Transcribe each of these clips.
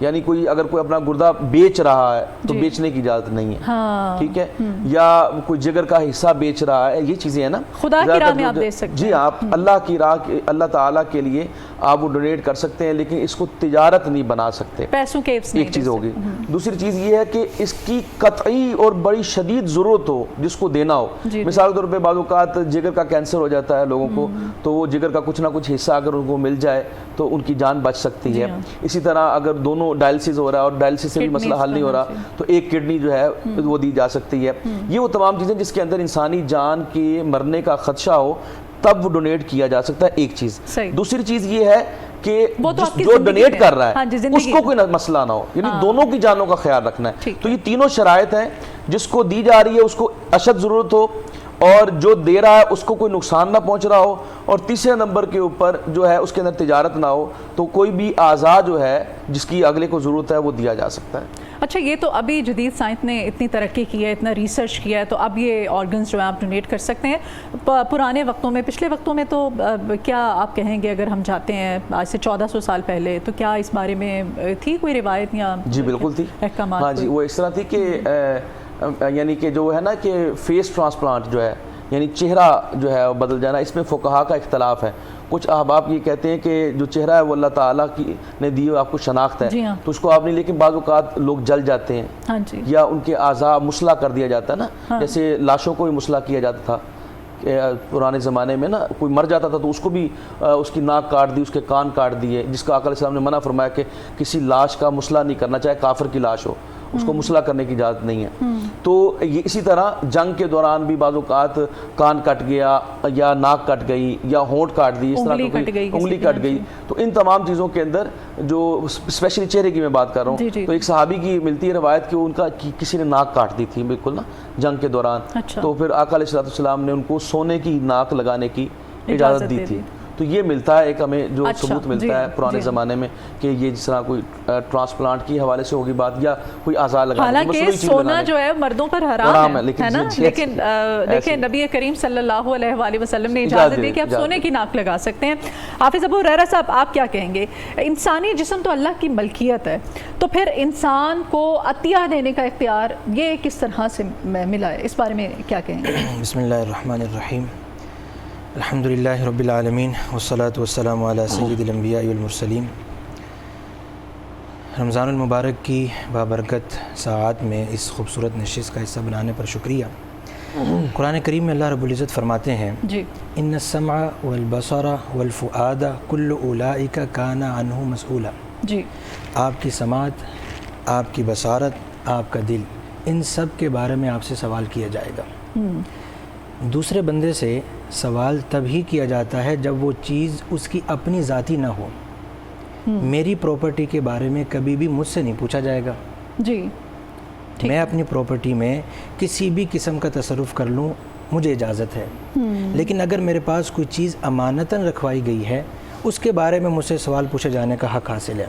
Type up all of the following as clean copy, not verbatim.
یعنی کوئی اگر کوئی اپنا گردہ بیچ رہا ہے تو بیچنے کی اجازت نہیں ہے, ٹھیک ہے, یا کوئی جگر کا حصہ بیچ رہا ہے, یہ چیزیں ہیں نا خدا کی راہ میں آپ دے سکتے ہیں. جی, آپ اللہ کی راہ, اللہ تعالیٰ کے لیے آپ وہ ڈونیٹ کر سکتے ہیں, لیکن اس کو تجارت نہیں بنا سکتے, پیسوں کے ایک چیز ہوگی. دوسری چیز یہ ہے کہ اس کی قطعی اور بڑی شدید ضرورت ہو جس کو دینا ہو. مثال کے طور پہ بعض اوقات جگر کا کینسر ہو جاتا ہے لوگوں کو, تو وہ جگر کا کچھ نہ کچھ حصہ اگر ان کو مل جائے تو ان کی جان بچ سکتی ہے. اسی طرح اگر دونوں ڈائلسس ہو رہا ہے اور ڈائلسس سے بھی مسئلہ حل نہیں ہو رہا تو ایک کڈنی جو ہے وہ دی جا سکتی ہے. یہ وہ تمام چیزیں جس کے اندر انسانی جان کے مرنے کا خدشہ ہو تب وہ ڈونیٹ کیا جا سکتا ہے, ایک چیز. دوسری چیز یہ ہے کہ جو ڈونیٹ کر رہا ہے اس کو کوئی مسئلہ نہ ہو, یعنی دونوں کی جانوں کا خیال رکھنا ہے. تو یہ تینوں شرائط ہیں, جس کو دی جا رہی ہے اس کو اشد ضرورت ہو, اور جو دے رہا ہے اس کو کوئی نقصان نہ پہنچ رہا ہو, اور تیسرے نمبر کے اوپر جو ہے اس کے اندر تجارت نہ ہو, تو کوئی بھی اعضاء جو ہے جس کی اگلے کو ضرورت ہے وہ دیا جا سکتا ہے. اچھا, یہ تو ابھی جدید سائنس نے اتنی ترقی کی ہے, اتنا ریسرچ کیا ہے, تو اب یہ آرگنز جو ہیں آپ ڈونیٹ کر سکتے ہیں. پرانے وقتوں میں, پچھلے وقتوں میں تو کیا آپ کہیں گے, اگر ہم جاتے ہیں آج سے 1400 سال پہلے, تو کیا اس بارے میں تھی کوئی روایت یا جی بالکل تھی احکامات؟ ہاں جی, وہ اس طرح تھی کہ یعنی کہ جو ہے نا کہ فیس ٹرانسپلانٹ جو ہے, یعنی چہرہ جو ہے بدل جانا, اس میں فقہا کا اختلاف ہے. کچھ احباب یہ کہتے ہیں کہ جو چہرہ ہے وہ اللہ تعالیٰ کی نے دی ہوئی آپ کو شناخت ہے, تو اس کو آپ نہیں, لیکن بعض اوقات لوگ جل جاتے ہیں یا ان کے اعضاء مسلح کر دیا جاتا ہے نا, جیسے لاشوں کو بھی مسلح کیا جاتا تھا پرانے زمانے میں نا, کوئی مر جاتا تھا تو اس کو بھی اس کی ناک کاٹ دی, اس کے کان کاٹ دیے, جس کا آقا علیہ السلام نے منع فرمایا کہ کسی لاش کا مسلح نہیں کرنا, چاہے کافر کی لاش ہو, اس کو مسلح کرنے کی اجازت نہیں ہے. تو یہ اسی طرح جنگ کے دوران بھی بعض اوقات کان کٹ گیا یا ناک کٹ گئی یا ہونٹ کاٹ دی, اس طرح کی انگلی کٹ گئی, تو ان تمام چیزوں کے اندر جو اسپیشلی چہرے کی میں بات کر رہا ہوں, تو ایک صحابی کی ملتی ہے روایت کہ ان کا کسی نے ناک کاٹ دی تھی بالکل نا جنگ کے دوران, تو پھر آقا علیہ السلام نے ان کو سونے کی ناک لگانے کی اجازت دی تھی. تو یہ ملتا ہے ایک ہمیں جو ثبوت ملتا ہے پرانے زمانے میں کہ یہ جس طرح کوئی ٹرانسپلانٹ کی حوالے سے ہوگی بات, یا کوئی اعضاء لگانے, حالانکہ سونا جو ہے مردوں پر حرام ہے نا, لیکن دیکھیں نبی کریم صلی اللہ علیہ وآلہ وسلم نے اجازت دی کہ آپ سونے کی ناک لگا سکتے ہیں. حافظ ابو ہریرہ صاحب, آپ کیا کہیں گے, انسانی جسم تو اللہ کی ملکیت ہے, تو پھر انسان کو عطیہ دینے کا اختیار یہ کس طرح سے ملا ہے, اس بارے میں کیا کہیں گے؟ بسم اللہ الرحمن الرحیم, الحمدللہ رب العالمین والصلاة والسلام علی سید الانبیاء والمرسلین. رمضان المبارک کی بابرکت ساعات میں اس خوبصورت نشست کا حصہ بنانے پر شکریہ. قرآن کریم میں اللہ رب العزت فرماتے ہیں ان السمع والبصر والفؤاد کل اولئک کان عنہ مسئولا. جی, آپ کی سماعت, آپ کی بصارت, آپ کا دل, ان سب کے بارے میں آپ سے سوال کیا جائے گا. دوسرے بندے سے سوال تب ہی کیا جاتا ہے جب وہ چیز اس کی اپنی ذاتی نہ ہو. میری پراپرٹی کے بارے میں کبھی بھی مجھ سے نہیں پوچھا جائے گا. جی, میں اپنی پراپرٹی میں کسی بھی قسم کا تصرف کر لوں, مجھے اجازت ہے. لیکن اگر میرے پاس کوئی چیز امانتاً رکھوائی گئی ہے, اس کے بارے میں مجھ سے سوال پوچھے جانے کا حق حاصل ہے.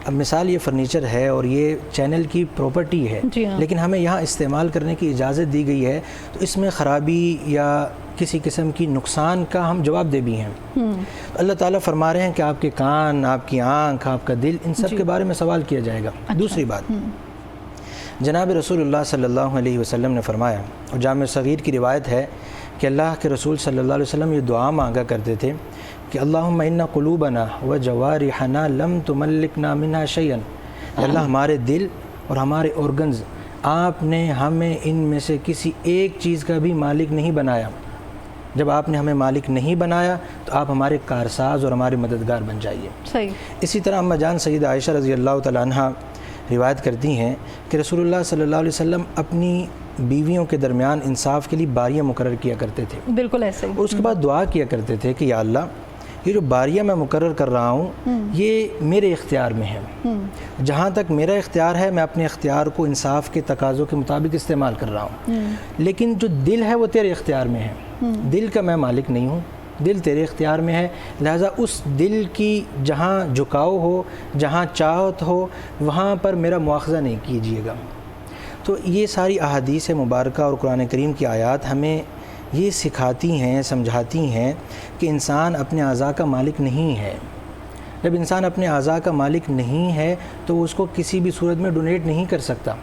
اب مثال یہ فرنیچر ہے اور یہ چینل کی پراپرٹی ہے, لیکن ہمیں یہاں استعمال کرنے کی اجازت دی گئی ہے, تو اس میں خرابی یا کسی قسم کی نقصان کا ہم جواب دہ بھی ہیں. اللہ تعالیٰ فرما رہے ہیں کہ آپ کے کان, آپ کی آنکھ, آپ کا دل, ان سب کے بارے میں سوال کیا جائے گا. دوسری بات, جناب رسول اللہ صلی اللہ علیہ وسلم نے فرمایا, اور جامع صغیر کی روایت ہے کہ اللہ کے رسول صلی اللہ علیہ وسلم یہ دعا مانگا کرتے تھے کہ اللہم ان قلوبنا و جوارحنا لم تملکنا منها شیئا, اللہ ہمارے دل اور ہمارے آرگنز آپ نے ہمیں ان میں سے کسی ایک چیز کا بھی مالک نہیں بنایا. جب آپ نے ہمیں مالک نہیں بنایا تو آپ ہمارے کارساز اور ہمارے مددگار بن جائیے. صحیح. اسی طرح اماں جان سیدہ عائشہ رضی اللہ تعالیٰ عنہ روایت کرتی ہیں کہ رسول اللہ صلی اللہ علیہ وسلم اپنی بیویوں کے درمیان انصاف کے لیے باریاں مقرر کیا کرتے تھے. بالکل ایسے ہی. اس کے بعد دعا کیا کرتے تھے کہ یا اللہ, یہ جو باریاں میں مقرر کر رہا ہوں یہ میرے اختیار میں ہے. جہاں تک میرا اختیار ہے میں اپنے اختیار کو انصاف کے تقاضوں کے مطابق استعمال کر رہا ہوں. لیکن جو دل ہے وہ تیرے اختیار میں ہے. دل کا میں مالک نہیں ہوں, دل تیرے اختیار میں ہے. لہٰذا اس دل کی جہاں جھکاؤ ہو, جہاں چاہت ہو, وہاں پر میرا مواخذہ نہیں کیجیے گا. تو یہ ساری احادیث مبارکہ اور قرآن کریم کی آیات ہمیں یہ سکھاتی ہیں, سمجھاتی ہیں کہ انسان اپنے اعضاء کا مالک نہیں ہے. جب انسان اپنے اعضاء کا مالک نہیں ہے تو وہ اس کو کسی بھی صورت میں ڈونیٹ نہیں کر سکتا.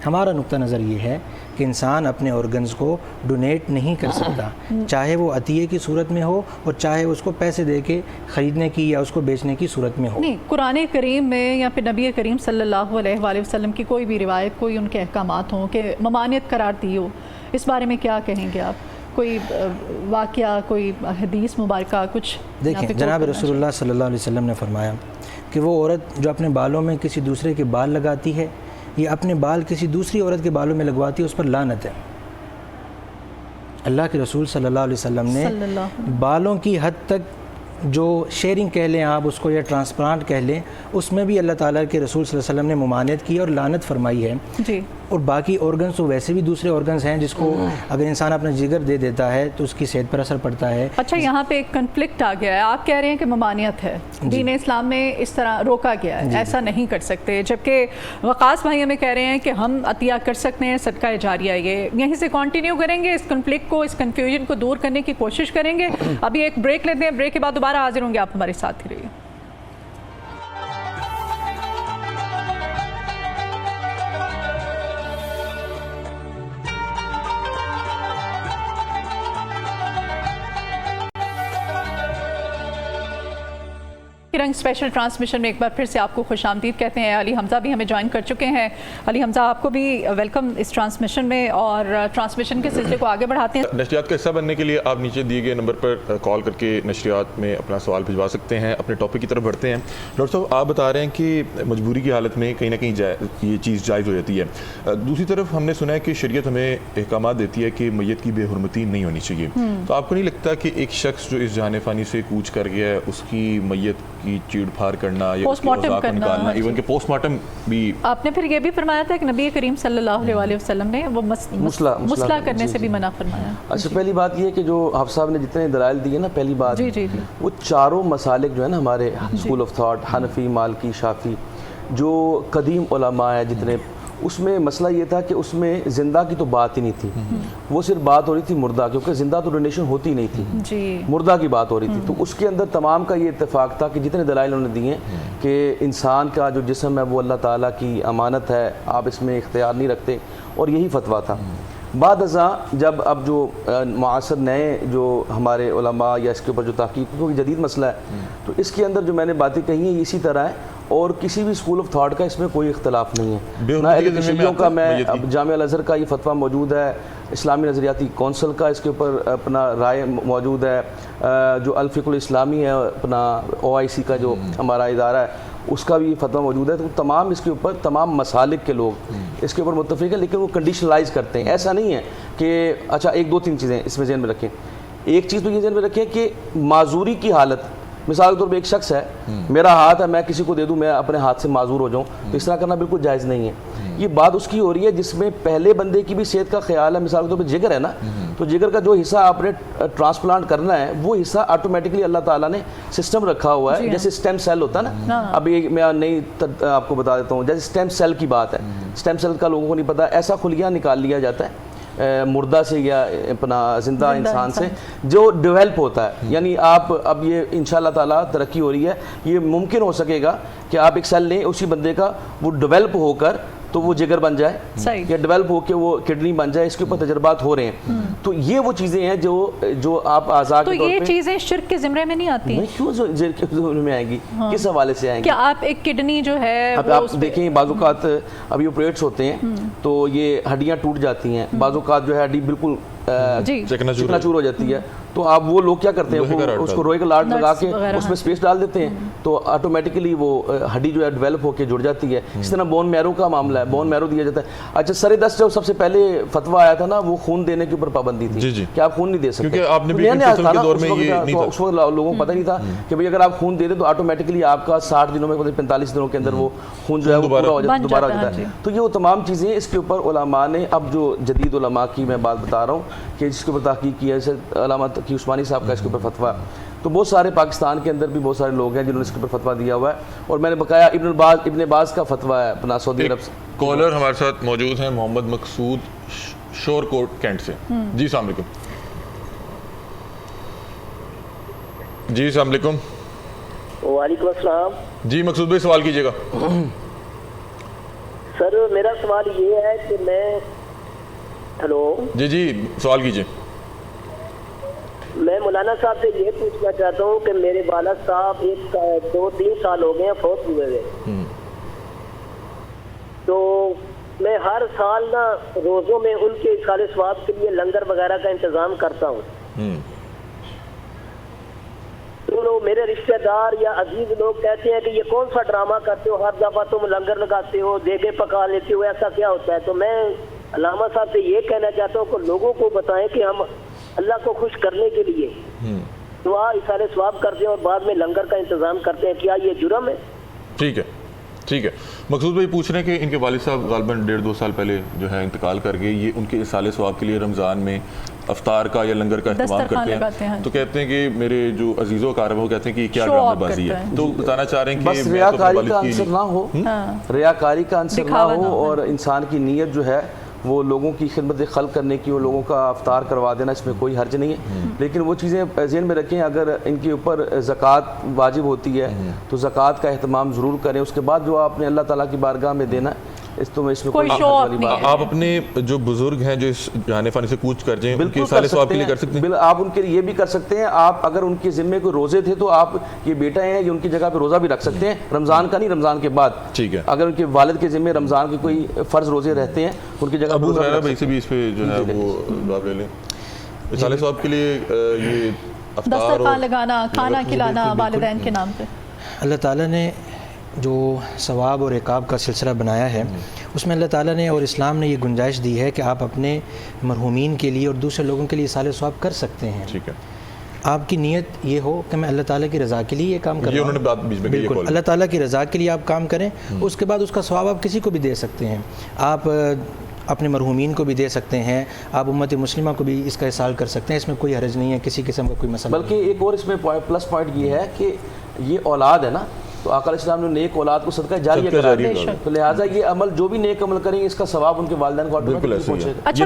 ہمارا نقطہ نظر یہ ہے کہ انسان اپنے آرگنز کو ڈونیٹ نہیں کر سکتا, چاہے وہ عطیے کی صورت میں ہو اور چاہے اس کو پیسے دے کے خریدنے کی یا اس کو بیچنے کی صورت میں ہو. نہیں, قرآن کریم میں یا پھر نبی کریم صلی اللہ علیہ وآلہ وسلم کی کوئی بھی روایت, کوئی ان کے احکامات ہوں کہ ممانعت قرار دی ہو, اس بارے میں کیا کہیں گے آپ؟ کوئی واقعہ, کوئی حدیث مبارکہ, کچھ؟ دیکھیں, جناب رسول اللہ صلی اللہ علیہ وسلم نے فرمایا کہ وہ عورت جو اپنے بالوں میں کسی دوسرے کے بال لگاتی ہے یا اپنے بال کسی دوسری عورت کے بالوں میں لگواتی ہے, اس پر لعنت ہے. اللہ کے رسول صلی اللہ علیہ وسلم نے بالوں کی حد تک جو شیئرنگ کہہ لیں آپ اس کو یا ٹرانسپلانٹ کہہ لیں, اس میں بھی اللہ تعالیٰ کے رسول صلی اللہ علیہ وسلم نے ممانعت کی اور لعنت فرمائی ہے. جی. اور باقی آرگنز تو ویسے بھی دوسرے آرگنز ہیں جس کو اگر انسان اپنا جگر دے دیتا ہے تو اس کی صحت پر اثر پڑتا ہے. اچھا, یہاں پہ ایک کنفلکٹ آ گیا ہے. آپ کہہ رہے ہیں کہ ممانعت ہے, دین اسلام میں اس طرح روکا گیا ہے, ایسا نہیں کر سکتے, جبکہ وقاص بھائی ہمیں کہہ رہے ہیں کہ ہم عطیہ کر سکتے ہیں, صدقہ جاریہ. یہ یہیں سے کنٹینیو کریں گے, اس کنفلکٹ کو, اس کنفیوژن کو دور کرنے کی کوشش کریں گے. ابھی ایک بریک لیتے ہیں, بریک کے بعد دوبارہ حاضر ہوں گے, آپ ہمارے ساتھ ہی رہیے. رنگ اسپیشل ٹرانسمیشن میں ایک بار پھر سے آپ کو خوش آمدید کہتے ہیں. علی حمزہ بھی ہمیں جوائن کر چکے ہیں. علی حمزہ, آپ کو بھی ویلکم اس ٹرانسمیشن میں, اور ٹرانسمیشن کے سلسلے کو آگے بڑھاتے ہیں. نشریات کا حصہ بننے کے لیے آپ نیچے دیے گئے نمبر پر کال کر کے نشریات میں اپنا سوال بھجوا سکتے ہیں. اپنے ٹاپک کی طرف بڑھتے ہیں. ڈاکٹر صاحب, آپ بتا رہے ہیں کہ مجبوری کی حالت میں کہیں نہ کہیں یہ چیز جائز ہو جاتی ہے. دوسری طرف ہم نے سنا ہے کہ شریعت ہمیں احکامات دیتی ہے کہ میت کی بے حرمتی نہیں ہونی چاہیے. تو آپ کو نہیں لگتا کہ ایک شخص جو اس جہان فانی سے کوچ کر گیا ہے, اس کی میت کی چیڑ پھاڑ کرنا یا پوسٹ مارٹم کرنا, ایون کہ پوسٹ مارٹم بھی, آپ نے پھر یہ بھی فرمایا تھا کہ نبی کریم صلی اللہ علیہ وسلم نے وہ مسئلہ کرنے سے بھی منع فرمایا. اچھا, پہلی بات یہ ہے کہ جو حافظ صاحب نے جتنے دلائل دیے نا, پہلی بات وہ چاروں مسالک جو ہے نا ہمارے اسکول آف تھاٹ, حنفی, مالکی, شافی, جو قدیم علماء ہیں جتنے, اس میں مسئلہ یہ تھا کہ اس میں زندہ کی تو بات ہی نہیں تھی, وہ صرف بات ہو رہی تھی مردہ, کیونکہ زندہ تو ڈونیشن ہوتی نہیں تھی, مردہ کی بات ہو رہی تھی. تو اس کے اندر تمام کا یہ اتفاق تھا کہ جتنے دلائل انہوں نے دیے کہ انسان کا جو جسم ہے وہ اللہ تعالیٰ کی امانت ہے, آپ اس میں اختیار نہیں رکھتے, اور یہی فتویٰ تھا. بعد ازاں جب اب جو معاصر نئے جو ہمارے علماء یا اس کے اوپر جو تحقیق, کیونکہ جدید مسئلہ ہے, تو اس کے اندر جو میں نے باتیں کہی ہیں اسی طرح ہے, اور کسی بھی اسکول آف تھاٹ کا اس میں کوئی اختلاف نہیں ہے. نہ ایجوکیشنوں کا, میں جامعہ الازہر کا یہ فتویٰ موجود ہے, اسلامی نظریاتی کونسل کا اس کے اوپر اپنا رائے موجود ہے, جو الفقہ الاسلامی ہے اپنا OIC کا جو ہمارا ادارہ ہے, اس کا بھی فتویٰ موجود ہے. تو تمام اس کے اوپر, تمام مسالک کے لوگ اس کے اوپر متفق ہیں, لیکن وہ کنڈیشنلائز کرتے ہیں. ایسا نہیں ہے کہ اچھا ایک دو تین چیزیں اس میں ذہن میں رکھیں. ایک چیز تو یہ ذہن میں رکھیں کہ معذوری کی حالت, مثال کے طور پہ ایک شخص ہے, میرا ہاتھ ہے, میں کسی کو دے دوں, میں اپنے ہاتھ سے معذور ہو جاؤں, تو اس طرح کرنا بالکل جائز نہیں ہے. یہ بات اس کی ہو رہی ہے جس میں پہلے بندے کی بھی صحت کا خیال ہے. مثال کے طور پہ جگر ہے نا, تو جگر کا جو حصہ آپ نے ٹرانسپلانٹ کرنا ہے وہ حصہ آٹومیٹکلی اللہ تعالیٰ نے سسٹم رکھا ہوا ہے, جیسے اسٹیم سیل ہوتا ہے نا. ابھی میں نئی آپ کو بتا دیتا ہوں, جیسے اسٹیم سیل کی بات ہے, اسٹیم سیل کا لوگوں کو نہیں پتا, ایسا خلیہ نکال لیا جاتا ہے مردہ سے یا اپنا زندہ انسان سے, جو ڈیولپ ہوتا ہے. یعنی آپ اب یہ انشاءاللہ تعالیٰ ترقی ہو رہی ہے, یہ ممکن ہو سکے گا کہ آپ ایک سیل لیں اسی بندے کا, وہ ڈیولپ ہو کر تو وہ جگر بن جائے یا ڈیولپ ہو کے وہ کڈنی بن جائے. اس کے اوپر تجربات ہو رہے ہیں. تو یہ وہ چیزیں ہیں جو آپ اعضاء کے طور پہ, تو یہ چیزیں شرک کے زمرے میں نہیں آتی. کیوں شرک کے زمرے میں آئیں گی, کس حوالے سے آئیں گی؟ کہ آپ ایک کڈنی جو ہے, آپ دیکھیں بعض اوقات ابھی آپریٹس ہوتے ہیں تو یہ ہڈیاں ٹوٹ جاتی ہیں, بعض اوقات جو ہے ہڈی بالکل چکنا چور ہو جاتی ہے, تو آپ وہ لوگ کیا کرتے ہیں, اس کو روئے کا لاٹ لگا کے اس میں اسپیس ڈال دیتے ہیں, تو آٹومیٹکلی وہ ہڈی جو ہے ڈیولپ ہو کے جڑ جاتی ہے. اس طرح بون میرو کا معاملہ ہے, بون میرو دیا جاتا ہے. اچھا, سر دست جو سب سے پہلے فتویٰ آیا تھا نا, وہ خون دینے کے اوپر پابندی تھی کہ آپ خون نہیں دے سکتے, اس وقت لوگوں کو پتہ نہیں تھا کہ بھائی اگر آپ خون دے دیں تو آٹومیٹکلی آپ کا 60 دنوں میں 45 دنوں کے اندر وہ خون جو ہے وہ پورا ہو جاتا ہے, دوبارہ ہو جاتا ہے. تو یہ وہ تمام چیزیں اس کے اوپر علماء نے, اب جو جدید علماء کی میں بات بتا رہا ہوں کہ جس کے اوپر تحقیق کی ہے, جیسے علامہ تقی عثمانی صاحب کا اس کے اوپر فتویٰ, تو بہت سارے پاکستان کے اندر بھی بہت سارے لوگ ہیں جنہوں نے اس کے اوپر فتویٰ دیا ہوا ہے. اور میں نے بقایا ابن باز کا فتویٰ ہے اپنا سعودی عرب سے. کالر ہمارے ساتھ موجود ہیں, محمد مقصود شور کوٹ کینٹ سے. جی السلام علیکم. جی السلام علیکم. وعلیکم السلام. جی مقصود بھائی سوال کیجیے گا. سر میرا سوال یہ ہے کہ میں ہلو جی سوال کیجیے. میں مولانا صاحب سے یہ پوچھنا چاہتا ہوں کہ میرے والد صاحب 2-3 سال ہو گئے ہیں فوت ہوئے ہوئے. تو میں ہر سال نا روزوں میں ان کے اصحار ثواب کے لیے لنگر وغیرہ کا انتظام کرتا ہوں. تو میرے رشتہ دار یا عزیز لوگ کہتے ہیں کہ یہ کون سا ڈرامہ کرتے ہو, ہر دفعہ تم لنگر لگاتے ہو, دیگیں پکا لیتے ہو, ایسا کیا ہوتا ہے؟ تو میں علامہ صاحب سے یہ کہنا چاہتا ہوں کہ لوگوں کو بتائیں کہ ہم اللہ کو خوش کرنے کے لیے دعا اصحار ثواب کرتے ہیں اور بعد میں لنگر کا انتظام کرتے ہیں, کیا یہ جرم ہے؟ ٹھیک ہے. مقصود بھائی پوچھ رہے ہیں کہ ان کے والد صاحب غالباً 1.5-2 سال پہلے جو ہے انتقال کر گئے. یہ ان کے اصحار ثواب کے لیے رمضان میں افطار کا یا لنگر کا اہتمام کرتے ہیں, تو کہتے ہیں کہ میرے جو عزیز و اقارب ہیں وہ کہتے ہیں کہ یہ کیا ڈرامہ بازی ہے. تو بتانا چاہ رہے ہیں کہ بس ریاکاری کا عنصر نہ ہو, ریاکاری کا عنصر نہ ہو, اور انسان کی نیت جو ہے وہ لوگوں کی خدمت خلق کرنے کی, وہ لوگوں کا افطار کروا دینا, اس میں کوئی حرج نہیں ہے. لیکن وہ چیزیں ذہن میں رکھیں, اگر ان کے اوپر زکوٰۃ واجب ہوتی ہے تو زکوٰۃ کا اہتمام ضرور کریں. اس کے بعد جو آپ نے اللہ تعالیٰ کی بارگاہ میں دینا اس میں کوئی حرج والی بات. آپ اپنے جو بزرگ ہیں جو اس جہان فانی سے کوچ کر جائیں ان کے اصحار ثواب کے لیے کر سکتے ہیں. آپ ان کے لیے یہ بھی کر سکتے ہیں. آپ اگر ان کے ذمے کوئی روزے تھے تو آپ یہ بیٹا ہیں یہ ان کی جگہ پہ روزہ بھی رکھ سکتے ہیں, رمضان کا نہیں, رمضان کے بعد. ٹھیک ہے. اگر ان کے والد کے ذمے رمضان کے کوئی فرض روزے رہتے ہیں ان کی جگہ ابو ہریرہ بھائی سے بھی اس پہ جو ہے وہ جواب لے لیں. اصحار ثواب کے لیے یہ دسترخوان لگانا, کھانا کھلانا والدین کے نام پہ, اللہ تعالیٰ نے جو ثواب اور عقاب کا سلسلہ بنایا ہے اس میں اللہ تعالیٰ نے اور اسلام نے یہ گنجائش دی ہے کہ آپ اپنے مرحومین کے لیے اور دوسرے لوگوں کے لیے اصحار ثواب کر سکتے ہیں. ٹھیک ہے. آپ کی نیت یہ ہو کہ میں اللہ تعالیٰ کی رضا کے لیے یہ کام کر رہا ہوں. بالکل اللہ تعالیٰ کی رضا کے لیے آپ کام کریں, اس کے بعد اس کا ثواب آپ کسی کو بھی دے سکتے ہیں. آپ اپنے مرحومین کو بھی دے سکتے ہیں, آپ امت مسلمہ کو بھی اس کا احسان کر سکتے ہیں, اس میں کوئی حرج نہیں ہے, کسی قسم کا کوئی مسئلہ. بلکہ ایک اور اس میں پلس پوائنٹ یہ ہے کہ یہ اولاد ہے نا, تو آقا علیہ السلام نے نیک اولاد کو صدقہ جاریہ قرار دیا, تو لہٰذا یہ عمل جو بھی نیک عمل کریں گے اس کا ثواب ان کے والدین کو آٹومیٹکلی پہنچے گا. اچھا,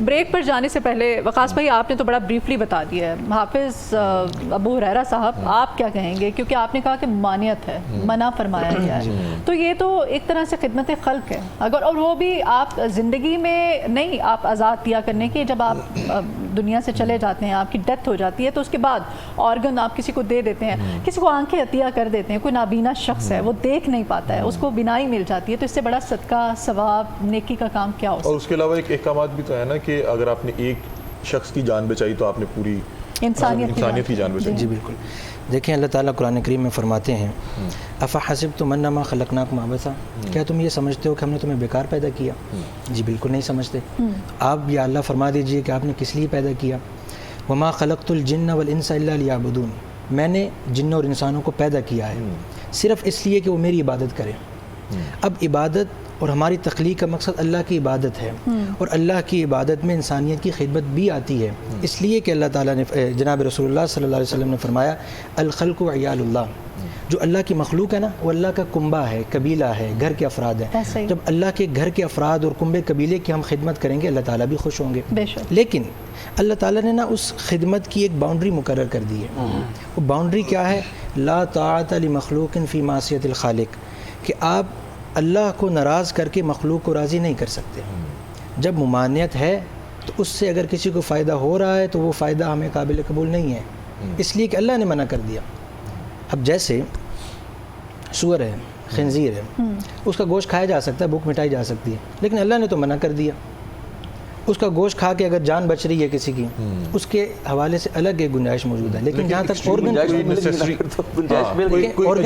بریک پر جانے سے پہلے وقاص بھائی آپ نے تو بڑا بریفلی بتا دیا ہے. حافظ ابو ہریرہ صاحب آپ کیا کہیں گے, کیونکہ آپ نے کہا کہ ممانعت ہے, منع فرمایا گیا ہے, تو یہ تو ایک طرح سے خدمت خلق ہے, اگر اور وہ بھی آپ زندگی میں نہیں, آپ آزاد دیا کرنے کی, جب آپ دنیا سے چلے جاتے ہیں, آپ کی ڈیتھ ہو جاتی ہے, تو اس کے بعد آرگن آپ کسی کو دے دیتے ہیں, کسی کو آنکھیں عطیہ کر دیتے ہیں, کوئی نابینا شخص ہے وہ دیکھ نہیں پاتا ہے, اس کو بینائی مل جاتی ہے, تو اس سے بڑا صدقہ ثواب نیکی کا کام کیا ہو سکتا ہے؟ اور اس کے علاوہ ایک احکامات بھی تو ہے نا کہ اگر آپ نے ایک شخص کی جان بچائی تو آپ نے پوری انسانیت کی جان بچائی. جی بالکل. دیکھیں اللہ تعالیٰ قرآن کریم میں فرماتے ہیں افحسبتم انما خلقناکم عبثا, کیا تم یہ سمجھتے ہو کہ ہم نے تمہیں بیکار پیدا کیا؟ جی بالکل نہیں سمجھتے. آپ یا اللہ فرما دیجئے کہ آپ نے کس لیے پیدا کیا. وما خلقت الجن والانس الا لیعبدون, میں نے جنوں اور انسانوں کو پیدا کیا ہے صرف اس لیے کہ وہ میری عبادت کریں. اب عبادت اور ہماری تخلیق کا مقصد اللہ کی عبادت ہے, اور اللہ کی عبادت میں انسانیت کی خدمت بھی آتی ہے, اس لیے کہ اللہ تعالیٰ نے جناب رسول اللہ صلی اللہ علیہ وسلم نے فرمایا الخلق عیال اللہ, جو اللہ کی مخلوق ہے نا وہ اللہ کا کنبہ ہے, قبیلہ ہے, گھر کے افراد ہیں. جب اللہ کے گھر کے افراد اور کنبے قبیلے کی ہم خدمت کریں گے اللہ تعالیٰ بھی خوش ہوں گے. لیکن اللہ تعالیٰ نے نا اس خدمت کی ایک باؤنڈری مقرر کر دی ہے. وہ باؤنڈری کیا ہے؟ لا طاعت لمخلوق فی معصیت الخالق, کہ آپ اللہ کو ناراض کر کے مخلوق کو راضی نہیں کر سکتے. جب ممانعت ہے تو اس سے اگر کسی کو فائدہ ہو رہا ہے تو وہ فائدہ ہمیں قابل قبول نہیں ہے, اس لیے کہ اللہ نے منع کر دیا. اب جیسے سور ہے, خنزیر ہے, اس کا گوشت کھایا جا سکتا ہے, بھوک مٹائی جا سکتی ہے, لیکن اللہ نے تو منع کر دیا. اس کا گوشت کھا کے اگر جان بچ رہی ہے کسی کی, اس کے حوالے سے الگ ایک گنجائش موجود ہے. لیکن جہاں تک آرگن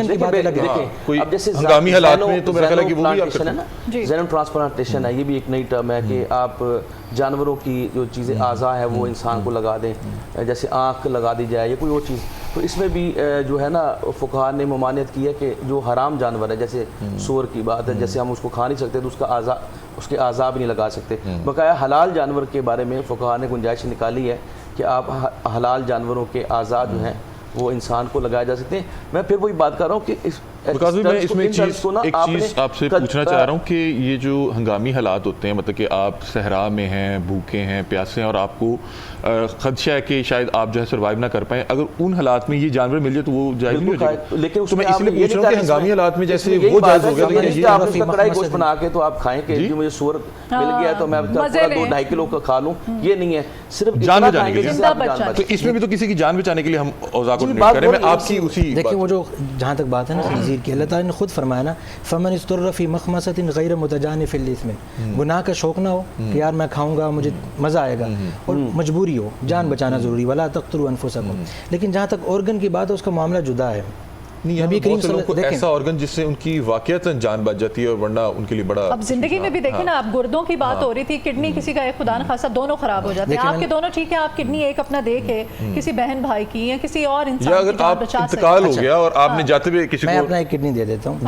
کی بات الگ ہے, اب جیسے ہنگامی حالات میں تو میرا خیال ہے کہ وہ بھی آپ ہے نا, زینو ٹرانسپلانٹیشن ہے, یہ بھی ایک نئی ٹرم ہے کہ آپ جانوروں کی جو چیزیں اعضاء ہے وہ انسان کو لگا دیں, جیسے آنکھ لگا دی جائے یا کوئی اور چیز. تو اس میں بھی جو ہے نا فقہاء نے ممانعت کی ہے کہ جو حرام جانور ہے, جیسے سور کی بات ہے, جیسے ہم اس کو کھا نہیں سکتے تو اس کے اعضاء بھی نہیں لگا سکتے. بقایا حلال جانور کے بارے میں فقہاء نے گنجائش نکالی ہے کہ آپ حلال جانوروں کے اعضاء جو ہیں وہ انسان کو لگائے جا سکتے ہیں. میں پھر وہی بات کر رہا ہوں کہ بکاز میں اس میں ایک چیز آپ سے پوچھنا چاہ رہا ہوں کہ یہ جو ہنگامی حالات ہوتے ہیں، مطلب کہ آپ صحرا میں ہیں، بھوکے ہیں، پیاسے ہیں، اور آپ کو خدشہ ہے کہ شاید آپ جو ہے سروائیو نہ کر پائیں، اگر ان حالات میں یہ جانور مل جائے تو وہ جائز نہیں ہو جائے گا؟ لیکن تو میں اس لیے پوچھ رہا ہوں کہ ہنگامی حالات میں جیسے وہ جائز ہو گیا آپ اس کا کڑائی گوشت بنا کے تو آپ کھائیں کہ مجھے سور مل گیا تو میں 2-2.5 کلو کا کھا لوں، یہ نہیں ہے، صرف جان بچانے کے لیے. تو اس میں بھی تو کسی کی جان بچانے کے لیے ہم اوضاع کو ڈونیٹ کریں. میں آپ کی اسی دیکھیں وہ جو جہاں تک بات ہے نا خنزیر کی، اللہ تعالیٰ نے خود فرمایا نا فمن اضطر فی مخمصۃ غیر متجانف للإثم، گناہ کا شوق نہ ہو کہ یار میں کھاؤں گا مجھے مزہ آئے گا، اور مجبوری ہو، جان بچانا ضروری، ولا تقتلوا انفسکم. لیکن جہاں تک آرگن کی بات ہے اس کا معاملہ جدا ہے. نبی کریم صلی اللہ علیہ وسلم ایسا آرگن جس سے ان کی واقعتاً جان بچ جاتی ہے، اور ورنہ ان کے لیے بڑا. اب زندگی میں بھی دیکھیں نا، آپ گردوں کی بات ہو رہی تھی، کڈنی کسی کا ایک خدا نخواستہ دونوں خراب ہو جاتے ہیں، آپ کے دونوں ٹھیک ہے، آپ کڈنی ایک اپنا دے کے کسی بہن بھائی کی یا کسی اور انسان کی جان بچا سکتے ہیں. انتقال ہو گیا اور آپ نے جاتے ہوئے کسی کو، میں اپنا ایک کڈنی دے دیتا ہوں،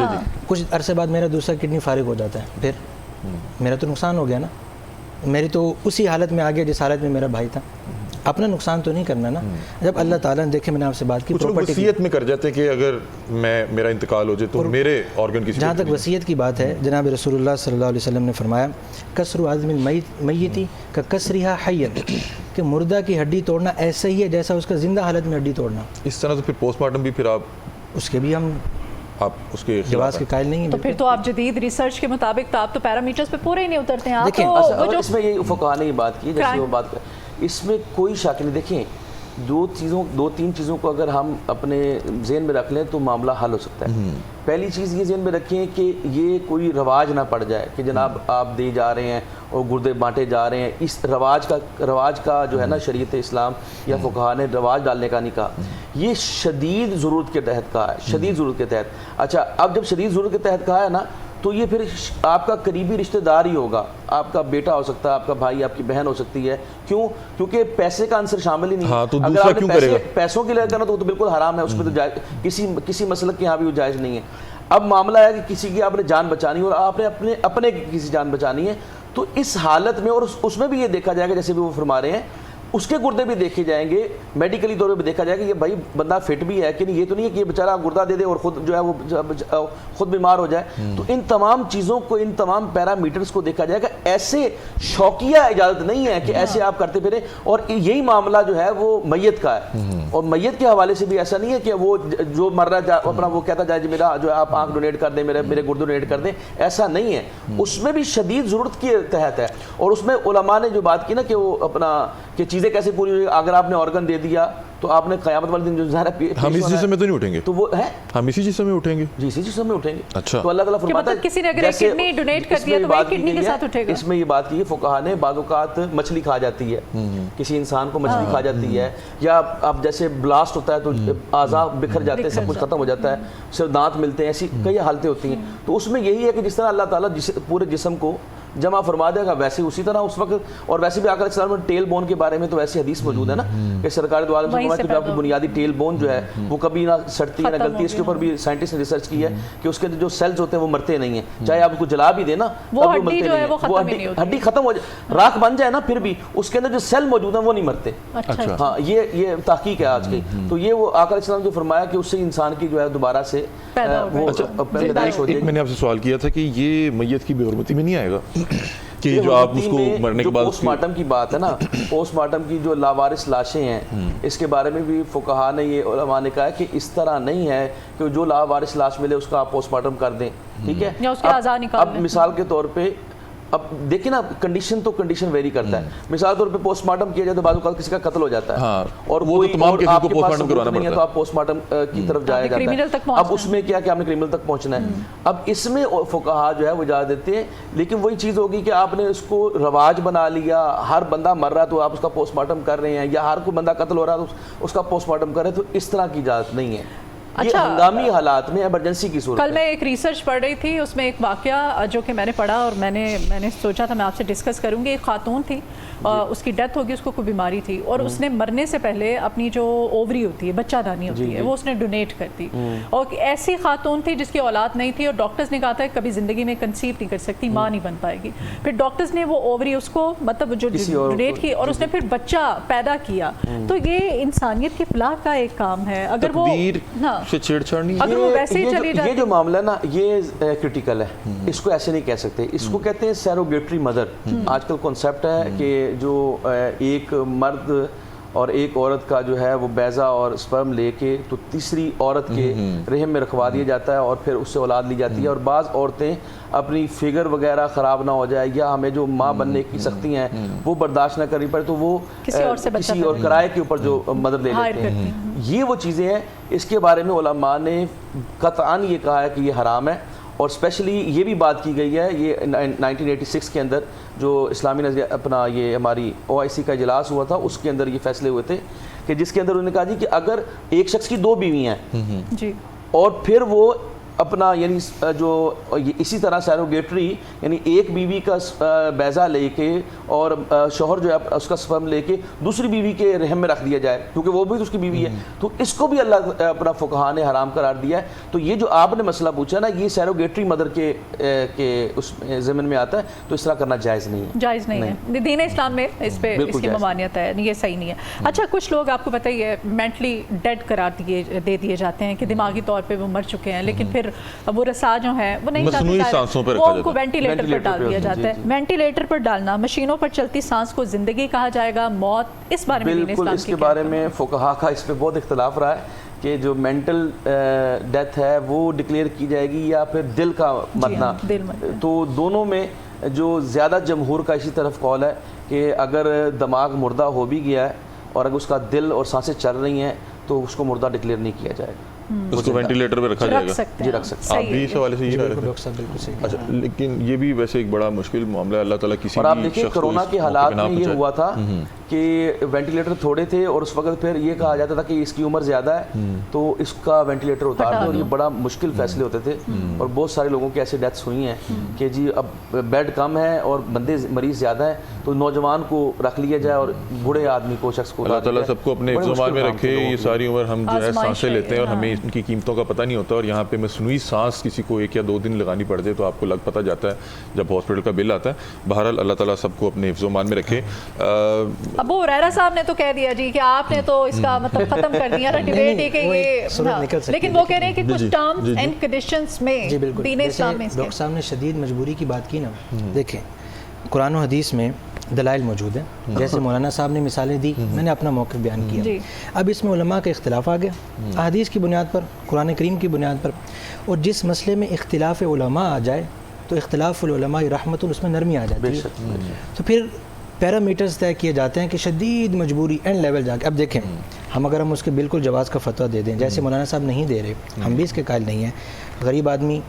کچھ عرصے بعد میرا دوسرا کڈنی فارغ ہو جاتا ہے، پھر میرا تو نقصان ہو گیا نا، میری تو اسی حالت میں آ گیا جس حالت میں میرا بھائی تھا. اپنا نقصان تو نہیں کرنا نا. جب اللہ تعالیٰ نے دیکھے، میں نے آپ سے بات کی، کچھ لوگ وصیت میں کر جاتے ہیں کہ اگر میرا انتقال ہو جائے تو میرے آرگن کسی. جہاں تک وصیت کی بات ہے، جناب رسول اللہ صلی اللہ علیہ وسلم نے فرمایا کسر عظم المیت ککسرھا حیا، کہ مردہ کی ہڈی توڑنا ایسا ہی ہے جیسا اس کا زندہ حالت میں ہڈی توڑنا. اس طرح تو پھر پوسٹ مارٹم بھی پھر آپ اس کے بھی ہم آپ اس کے جواز کے قائل نہیں ہیں. تو پھر تو آپ جدید ریسرچ کے مطابق تو آپ تو پیرامیٹرز پہ پورے ہی نہیں اترتے ہیں. آپ دیکھیں تو اس میں یہ فقہاء نے یہ بات کی جیسے وہ بات کر، اس میں کوئی شک نہیں. دیکھیں 2-3 چیزوں کو اگر ہم اپنے ذہن میں رکھ لیں تو معاملہ حل ہو سکتا ہے. پہلی چیز یہ ذہن میں رکھیں کہ یہ کوئی رواج نہ پڑ جائے کہ جناب آپ دے جا رہے ہیں اور گردے بانٹے جا رہے ہیں. اس رواج کا جو ہے نا شریعت اسلام یا فقہاء نے رواج ڈالنے کا نہیں کہا، یہ شدید ضرورت کے تحت کہا ہے، شدید ضرورت کے تحت. اچھا اب جب شدید ضرورت کے تحت کہا ہے نا، تو یہ پھر آپ کا قریبی رشتہ دار ہی ہوگا، آپ کا بیٹا ہو سکتا ہے، آپ کا بھائی، آپ کی بہن ہو سکتی ہے. کیوں؟ کیونکہ پیسے کا عنصر شامل ہی نہیں ہے. اگر آپ نے پیسوں کے لیے کرنا تو وہ تو بالکل حرام ہے، اس میں تو کسی مسلک کے یہاں بھی وہ جائز نہیں ہے. اب معاملہ ہے کہ کسی کی آپ نے جان بچانی اور آپ نے اپنے کسی جان بچانی ہے، تو اس حالت میں، اور اس میں بھی یہ دیکھا جائے گا جیسے بھی وہ فرما رہے ہیں، اس کے گردے بھی دیکھے جائیں گے، میڈیکلی طور پہ بھی دیکھا جائے گا یہ بھائی بندہ فٹ بھی ہے کہ نہیں. یہ تو نہیں ہے کہ یہ بیچارہ گردہ دے دے اور خود جو ہے وہ خود بیمار ہو جائے. تو ان تمام چیزوں کو، ان تمام پیرامیٹرز کو دیکھا جائے گا. ایسے شوقیہ اجازت نہیں ہے کہ ایسے آپ کرتے پھریں. اور یہی معاملہ جو ہے وہ میت کا ہے، اور میت کے حوالے سے بھی ایسا نہیں ہے کہ وہ جو مر رہا ہے اپنا وہ کہتا جائے میرا جو ہے آپ آنکھ ڈونیٹ کر دیں، میرے گردے ڈونیٹ کر دیں. ایسا نہیں ہے، اس میں بھی شدید ضرورت کے تحت ہے. اور اس میں علماء نے جو بات کی نا کہ وہ اپنا کہ چیزیں کیسے پوری ہوئی. اگر آپ نے آرگن دے دیا تو آپ نے قیامت والے دن جو ظاہر ہے ہم اسی جسم میں تو نہیں اٹھیں گے، تو وہ ہے ہم اسی جسم میں اٹھیں گے. جی اسی جسم میں اٹھیں گے. اچھا، تو اللہ تعالیٰ فرماتا ہے کسی نے اگر ایک کڈنی ڈونیٹ کر دیا تو وہ کڈنی کے ساتھ اٹھے گا. اس میں یہ بات کی ہے فقہاء نے، بعض اوقات مچھلی کھا جاتی ہے، کسی انسان کو مچھلی کھا جاتی ہے، یا اب جیسے بلاسٹ ہوتا ہے تو اعضاء بکھر جاتے ہیں، سب کچھ ختم ہو جاتا ہے، صرف دانت ملتے ہیں. ایسی کئی حالتیں ہوتی ہیں. تو اس میں یہی ہے کہ جس طرح اللہ تعالیٰ پورے جسم کو جمع فرما دے گا، ویسے اسی طرح اس وقت. اور ویسے بھی آقا علیہ السلام نے ٹیل بون کے بارے میں تو ایسی حدیث موجود ہے نا کہ سرکار دو عالم سے فرمایا کہ جو آپ کی بنیادی ٹیل بون جو ہے وہ کبھی نہ سڑتی ہے نہ گلتی. اس کے اوپر بھی سائنٹسٹ نے ریسرچ کی ہے کہ اس کے جو سیلز ہوتے ہیں وہ مرتے نہیں ہیں، چاہے آپ اس کو جلا بھی دیں نا وہ ہڈی جو ہے وہ ہڈی ختم ہو جائے، راکھ بن جائے نا، پھر بھی اس کے اندر جو سیل موجود ہیں وہ نہیں مرتے. ہاں یہ تحقیق ہے آج کی. تو یہ وہ آقا علیہ السلام جو فرمایا کہ اس سے انسان کی جو ہے دوبارہ سے پیدائش ہو جائے. میں نے آپ سے سوال کیا تھا کہ یہ میت کی بے حرمتی میں نہیں آئے گا کہ جو آپ اس کو مرنے کے بعد پوسٹ مارٹم کی بات ہے نا، پوسٹ مارٹم کی جو لاوارث لاشیں ہیں، اس کے بارے میں بھی فقہاء نے، یہ علماء نے کہا ہے کہ اس طرح نہیں ہے کہ جو لاوارث لاش ملے اس کا آپ پوسٹ مارٹم کر دیں. ٹھیک ہے، اب مثال کے طور پہ اب دیکھیں نا کنڈیشن تو کنڈیشن ویری کرتا ہے. مثال طور پہ پوسٹ مارٹم کیا جائے تو بعض اوقات کسی کا قتل ہو جاتا ہے اور وہ تمام کیسز کو پوسٹ مارٹم کروانا پڑتا ہے تو آپ پوسٹ مارٹم کی طرف جایا جاتا ہے. اب اس میں کیا کہ آپ نے کریمنل تک پہنچنا ہے. اب اس میں فقہاء جو ہے وہ اجازت دیتے ہیں، لیکن وہی چیز ہوگی کہ آپ نے اس کو رواج بنا لیا، ہر بندہ مر رہا ہے تو آپ اس کا پوسٹ مارٹم کر رہے ہیں، یا ہر کوئی بندہ قتل ہو رہا ہے تو اس کا پوسٹ مارٹم کر رہے ہیں. تو اس طرح کی اجازت نہیں ہے. یہ ہنگامی حالات میں ایمرجنسی کی صورت. کل میں ایک ریسرچ پڑھ رہی تھی، اس میں ایک واقعہ جو کہ میں نے پڑھا اور میں نے سوچا تھا میں آپ سے ڈسکس کروں گی. ایک خاتون تھی، اس کی ڈیتھ ہوگی، اس کو کوئی بیماری تھی، اور اس نے مرنے سے پہلے اپنی جو اووری ہوتی ہے، بچہ دانی ہوتی ہے، وہ اس نے ڈونیٹ کر دی. اور ایسی خاتون تھی جس کی اولاد نہیں تھی، اور ڈاکٹرز نے کہا تھا کہ کبھی زندگی میں کنسیو نہیں کر سکتی، ماں نہیں بن پائے گی. پھر ڈاکٹرز نے وہ اووری اس کو مطلب جو ڈونیٹ کی اور اس نے پھر بچہ پیدا کیا. تو یہ انسانیت کی فلاح کا ایک کام ہے. اگر وہ سے چھیڑ-چھاڑ نہیں اگر وہ ویسے ہی چلی جاتی یہ جو معاملہ ہے نا یہ کرٹیکل ہے, اس کو ایسے نہیں کہہ سکتے, اس کو کہتے ہیں سیروگیٹری مدر. آج کل کنسیپٹ ہے کہ جو ایک مرد اور ایک عورت کا جو ہے وہ بیضہ اور سپرم لے کے تو تیسری عورت کے رحم میں رکھوا دیا جاتا ہے اور پھر اس سے اولاد لی جاتی ہے. اور بعض عورتیں اپنی فگر وغیرہ خراب نہ ہو جائے یا ہمیں جو ماں بننے کی سختی ہیں وہ برداشت نہ کرنی پڑے تو وہ کسی اور کرائے کے اوپر جو مدر لے لیتے ہیں. یہ وہ چیزیں ہیں, اس کے بارے میں علماء نے قطعاً یہ کہا ہے کہ یہ حرام ہے. اور اسپیشلی یہ بھی بات کی گئی ہے, یہ 1986 کے اندر جو اسلامی نظریہ اپنا یہ ہماری OIC کا اجلاس ہوا تھا, اس کے اندر یہ فیصلے ہوئے تھے کہ جس کے اندر انہوں نے کہا جی کہ اگر ایک شخص کی 2 بیویاں ہیں جی اور پھر وہ اپنا یعنی جو اسی طرح سیروگیٹری یعنی ایک بیوی کا بیضہ لے کے اور شوہر جو ہے اس کا سپرم لے کے دوسری بیوی کے رحم میں رکھ دیا جائے کیونکہ وہ بھی تو اس کی بیوی ہے, تو اس کو بھی اللہ اپنا فقہاء نے حرام قرار دیا ہے. تو یہ جو آپ نے مسئلہ پوچھا نا یہ سیروگیٹری مدر کے اس ضمن میں آتا ہے, تو اس طرح کرنا جائز نہیں ہے. جائز نہیں ہے, دین اسلام میں اس پہ اس کی ممانعت ہے, یہ صحیح نہیں ہے. اچھا کچھ لوگ آپ کو پتہ ہی ہے مینٹلی ڈیڈ قرار دے دیے جاتے ہیں کہ دماغی طور پہ وہ مر چکے ہیں, لیکن پھر وہ رسا جو ہے وہ نہیں چاہتے, وہ ان کو وینٹیلیٹر پر ڈال دیا جاتا ہے. وینٹیلیٹر پر ڈالنا, مشینوں پر چلتی سانس کو زندگی کہا جائے گا, موت, اس بارے میں بالکل اس کے بارے میں فقہاء کا اس پہ بہت اختلاف رہا ہے کہ جو مینٹل ڈیتھ ہے وہ ڈکلیئر کی جائے گی یا پھر دل کا مرنا. تو دونوں میں جو زیادہ جمہور کا اسی طرف قول ہے کہ اگر دماغ مردہ ہو بھی گیا ہے اور اگر اس کا دل اور سانسیں چل رہی ہیں تو اس کو مردہ ڈکلیئر نہیں کیا جائے گا, اس کو وینٹیلیٹر پہ رکھا جائے گا. جی رکھ سکتے ہیں. آپ بھی اس حوالے سے یہ رہے ہیں. اچھا لیکن یہ بھی ویسے ایک بڑا مشکل معاملہ ہے, اللہ تعالیٰ کسی اور آپ دیکھیں کرونا کے حالات میں یہ ہوا تھا کہ وینٹیلیٹر تھوڑے تھے اور اس وقت پھر یہ کہا جاتا تھا کہ اس کی عمر زیادہ ہے تو اس کا وینٹیلیٹر اتار دو, اور یہ بڑا مشکل فیصلے ہوتے تھے. اور بہت سارے لوگوں کی ایسے ڈیتھس ہوئی ہیں کہ جی اب بیڈ کم ہے اور بندے مریض زیادہ ہیں تو نوجوان کو رکھ لیا جائے اور بوڑھے آدمی کو شخص کو. اللہ تعالیٰ سب کو اپنے حفظ و امان میں رکھے. یہ ساری عمر ہم جو ہے سانسیں لیتے ہیں اور ہمیں ان کی قیمتوں کا پتہ نہیں ہوتا, اور یہاں پہ مصنوعی سانس کسی کو 1 یا 2 دن لگانی پڑ جائے تو آپ کو لگ پتہ جاتا ہے جب ہاسپٹل کا بل آتا ہے. بہرحال اللہ تعالیٰ سب کو اپنے حفظ و امان میں رکھے. ابو ہریرہ صاحب نے تو کہہ دیا جی کہ آپ نے تو اس کا مطلب ختم کر دیا ڈیبیٹ ہی کہ یہ, لیکن وہ کہہ رہے ہیں کہ کچھ ٹرمز اینڈ کنڈیشنز میں دین اسلام میں ڈاکٹر صاحب نے شدید مجبوری کی بات کی نا. دیکھیں قرآن و حدیث میں دلائل موجود ہیں, جیسے مولانا صاحب نے مثالیں دی, میں نے اپنا موقف بیان کیا. اب اس میں علماء کا اختلاف آ گیا احادیث کی بنیاد پر, قرآن کریم کی بنیاد پر, اور جس مسئلے میں اختلاف علماء آ جائے تو اختلاف العلماء رحمت اس میں نرمی آ جاتی ہے. تو پھر پیرامیٹرز طے کیے جاتے ہیں کہ شدید مجبوری اینڈ لیول جا کے. اب دیکھیں ہم اگر ہم اس کے بالکل جواز کا فتویٰ دے دیں جیسے مولانا صاحب نہیں دے رہے, ہم بھی اس کے قائل نہیں ہیں. غریب آدمی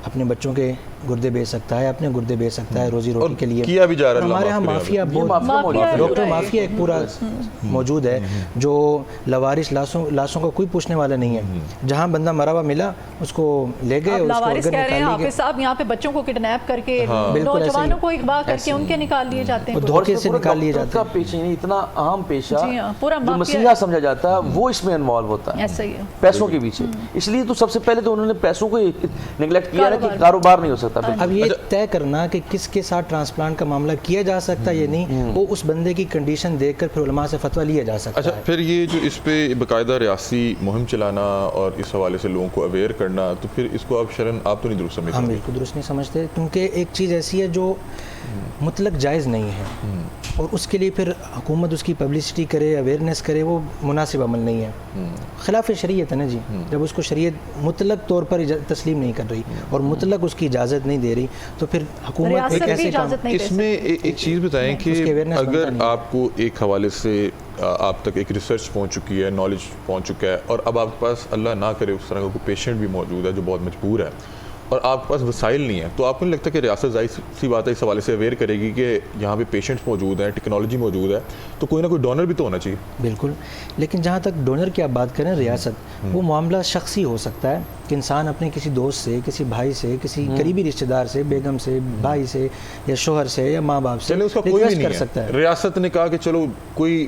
اپنے بچوں کے گردے بیچ سکتا ہے, اپنے گردے بیچ سکتا ہے روزی روٹی کے لیے. کیا بھی جا رہا ہے ہمارے ہاں مافیا ڈاکٹر مافیا ایک پورا موجود ہے جو لوارث لاشوں کا کوئی پوچھنے والا نہیں ہے. جہاں بندہ مرا ہوا ملا اس کو لے گئے, لوارث کہہ رہے ہیں حافظ صاحب یہاں پہ بچوں کو کڈنیپ کر کے نوجوانوں کو اغوا کر کے ان کے نکال لیے جاتے ہیں, دھوکے سے نکال لیے جاتے ہیں. پیشہ اتنا اہم پیشہ جو مسیحا سمجھا جاتا ہے وہ اس میں انوالو ہوتا ہے پیسوں کے پیچھے. اس لیے تو سب سے پہلے تو انہوں نے پیسوں کو نگلیکٹ کیا ہے کہ کاروبار نہیں ہو سکتا. اب یہ طے کرنا کہ کس کے ساتھ ٹرانسپلانٹ کا معاملہ کیا جا سکتا ہے یا نہیں, وہ اس بندے کی کنڈیشن دیکھ کر پھر علماء سے فتویٰ لیا جا سکتا ہے. اچھا پھر یہ جو اس پہ باقاعدہ ریاستی مہم چلانا اور اس حوالے سے لوگوں کو اویئر کرنا, تو پھر اس کو آپ شرعاً آپ تو نہیں درست سمجھتے؟ ہم بالکل درست نہیں سمجھتے, کیونکہ ایک چیز ایسی ہے جو مطلق جائز نہیں ہے اور اس کے لیے پھر حکومت اس کی پبلسٹی کرے, اویئرنیس کرے, وہ مناسب عمل نہیں ہے. خلاف شریعت ہے نا جی. جب اس کو شریعت مطلق طور پر تسلیم نہیں کر رہی اور مطلق اس کی اجازت نہیں دے رہی تو پھر حکومت ایک ایسے کام. اس میں ایک چیز بتائیں کہ اگر آپ کو ایک حوالے سے آپ تک ایک ریسرچ پہنچ چکی ہے, نالج پہنچ چکا ہے, اور اب آپ کے پاس اللہ نہ کرے اس طرح کا کوئی پیشنٹ بھی موجود ہے جو بہت مجبور ہے اور آپ کے پاس وسائل نہیں ہے, تو آپ کو نہیں لگتا کہ ریاست ظاہر سی بات ہے اس حوالے سے اویئر کرے گی کہ یہاں پہ پیشنٹس موجود ہیں, ٹیکنالوجی موجود ہے, تو کوئی نہ کوئی ڈونر بھی تو ہونا چاہیے؟ بالکل, لیکن جہاں تک ڈونر کی آپ بات کریں ریاست, وہ معاملہ شخصی ہو سکتا ہے کہ انسان اپنے کسی دوست سے, کسی بھائی سے, کسی قریبی رشتہ دار سے, بیگم سے, بھائی سے یا شوہر سے یا ماں باپ سے ریکویسٹ کر سکتا ہے. ریاست نے کہا کہ چلو کوئی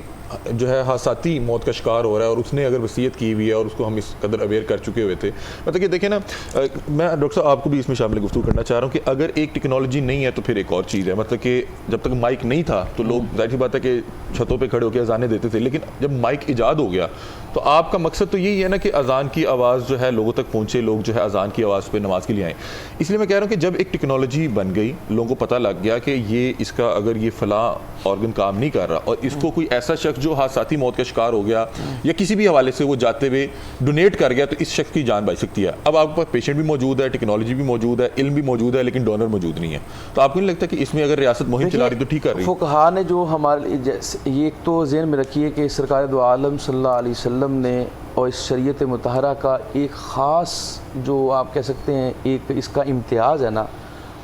جو ہے حادثاتی موت کا شکار ہو رہا ہے اور اس نے اگر وصیت کی ہوئی ہے اور اس کو ہم اس قدر اویئر کر چکے ہوئے تھے. مطلب کہ دیکھیں نا, میں ڈاکٹر صاحب آپ کو بھی اس میں شامل گفتگو کرنا چاہ رہا ہوں کہ اگر ایک ٹیکنالوجی نہیں ہے تو پھر ایک اور چیز ہے. مطلب کہ جب تک مائک نہیں تھا تو لوگ ظاہر سی بات ہے کہ چھتوں پہ کھڑے ہو کے اذانیں دیتے تھے, لیکن جب مائک ایجاد ہو گیا تو آپ کا مقصد تو یہی ہے نا کہ اذان کی آواز جو ہے لوگوں تک پہنچے, لوگ جو ہے اذان کی آواز پہ نماز کے لیے آئیں. اس لیے میں کہہ رہا ہوں کہ جب ایک ٹیکنالوجی بن گئی, لوگوں کو پتہ لگ گیا کہ یہ اس کا اگر یہ فلاں آرگن کام نہیں کر رہا اور اس کو کوئی ایسا شخص جو حادثاتی موت کا شکار ہو گیا یا کسی بھی حوالے سے وہ جاتے ہوئے ڈونیٹ کر گیا, تو اس شخص کی جان بچ سکتی ہے. اب آپ کے پاس پیشنٹ بھی موجود ہے, ٹیکنالوجی بھی موجود ہے, علم بھی موجود ہے, لیکن ڈونر موجود نہیں ہے. تو آپ کو نہیں لگتا کہ اس میں اگر ریاست مہم چلا رہی تو ٹھیک کر رہی ہے؟ فقہا نے جو ہمارے یہ ایک تو ذہن میں رکھیے کہ سرکار دو عالم صلی اللہ علیہ وسلم نے اور اس شریعت مطہرہ کا ایک خاص جو آپ کہہ سکتے ہیں ایک اس کا امتیاز ہے نا,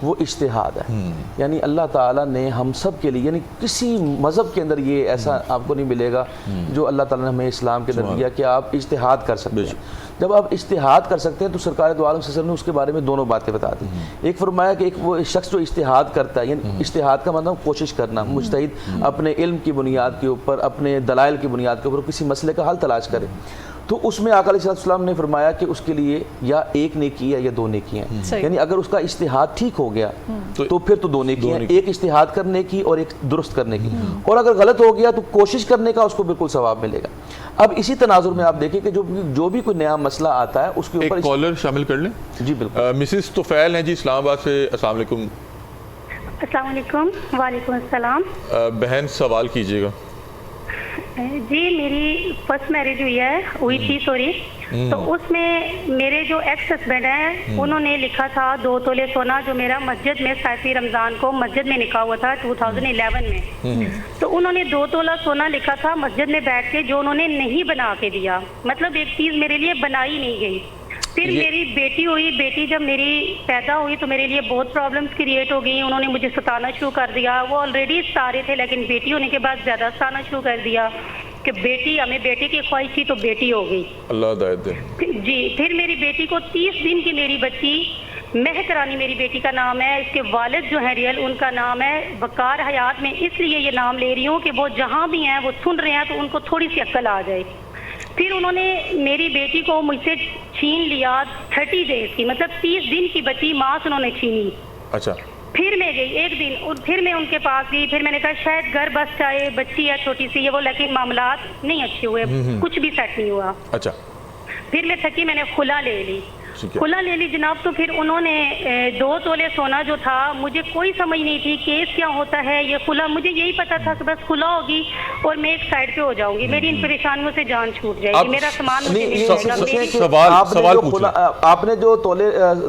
وہ اجتہاد ہے. یعنی اللہ تعالیٰ نے ہم سب کے لیے, یعنی کسی مذہب کے اندر یہ ایسا آپ کو نہیں ملے گا جو اللہ تعالیٰ نے ہمیں اسلام کے اندر دیا کہ آپ اجتہاد کر سکتے ہیں. جب آپ اجتہاد کر سکتے ہیں تو سرکار دو عالم صلی اللہ علیہ وسلم نے اس کے بارے میں دونوں باتیں بتا دی. ایک فرمایا کہ ایک وہ شخص جو اجتہاد کرتا ہے, یعنی اجتہاد کا مطلب کوشش کرنا, مجتہد اپنے علم کی بنیاد کے اوپر, اپنے دلائل کی بنیاد کے اوپر کسی مسئلے کا حل تلاش کرے, تو اس میں آقا علیہ السلام نے فرمایا کہ اس کے لیے یا ایک نیکی ہے یا دو نیکی ہیں. یعنی اگر اس کا اجتہاد ٹھیک ہو گیا تو پھر تو دو نیکی ہیں, ایک اجتہاد کرنے کی اور ایک درست کرنے کی, اور اگر غلط ہو گیا تو کوشش کرنے کا اس کو بالکل ثواب ملے گا. اب اسی تناظر میں آپ دیکھیں کہ جو بھی کوئی نیا مسئلہ آتا ہے اس کے اوپر ایک کالر شامل کر لیں. جی بالکل. مسز توفیل ہیں جی اسلام آباد سے. السلام علیکم. السلام علیکم. وعلیکم السلام. بہن سوال کیجیے گا. جی میری فرسٹ میرج ہوئی تھی سوری, تو اس میں میرے جو ایکس ہسبینڈ ہیں انہوں نے لکھا تھا 2 تولے سونا, جو میرا مسجد میں 7 رمضان کو مسجد میں نکاح ہوا تھا 2011 میں. تو انہوں نے 2 تولہ سونا لکھا تھا مسجد میں بیٹھ کے, جو انہوں نے نہیں بنا کے دیا, مطلب ایک چیز میرے لیے بنائی نہیں گئی. پھر میری بیٹی ہوئی, بیٹی جب میری پیدا ہوئی تو میرے لیے بہت پرابلمس کریٹ ہو گئی. انہوں نے مجھے ستانا شروع کر دیا. وہ آلریڈی سارے تھے لیکن بیٹی ہونے کے بعد زیادہ ستانا شروع کر دیا کہ بیٹی, ہمیں بیٹے کی خواہش تھی تو بیٹی ہو گئی. اللہ ہدایت دے. جی پھر میری بیٹی کو 30 دن کی میری بچی مہک رانی میری بیٹی کا نام ہے, اس کے والد جو ہیں ریئل ان کا نام ہے وقار حیات. میں اس لیے یہ نام لے رہی ہوں کہ وہ جہاں بھی ہیں وہ سن رہے ہیں تو ان کو تھوڑی سی عقل آ جائے. پھر انہوں نے میری بیٹی کو مجھ سے چھین لیا 30 ڈیز کی, مطلب 30 دن کی بچی ماں سے انہوں نے چھینی. اچھا. پھر میں گئی ایک دن اور پھر میں ان کے پاس گئی. پھر میں نے کہا شاید گھر بس جائے, بچی ہے چھوٹی سی یہ وہ, لیکن معاملات نہیں اچھے ہوئے, کچھ بھی سیٹ نہیں ہوا. اچھا. پھر میں تھکی, میں نے خلا لے لی. خلا لے لی جناب. تو پھر انہوں نے 2 تولے سونا جو تھا, مجھے کوئی سمجھ نہیں تھی کیس کیا ہوتا ہے یہ خلا, مجھے یہی پتا تھا کہ بس خلا ہوگی اور میں ایک سائڈ پہ ہو جاؤں گی, میری ان پریشانیوں سے جان چھوٹ جائے گی, میرا سامان مجھے مل جائے گا. آپ نے جو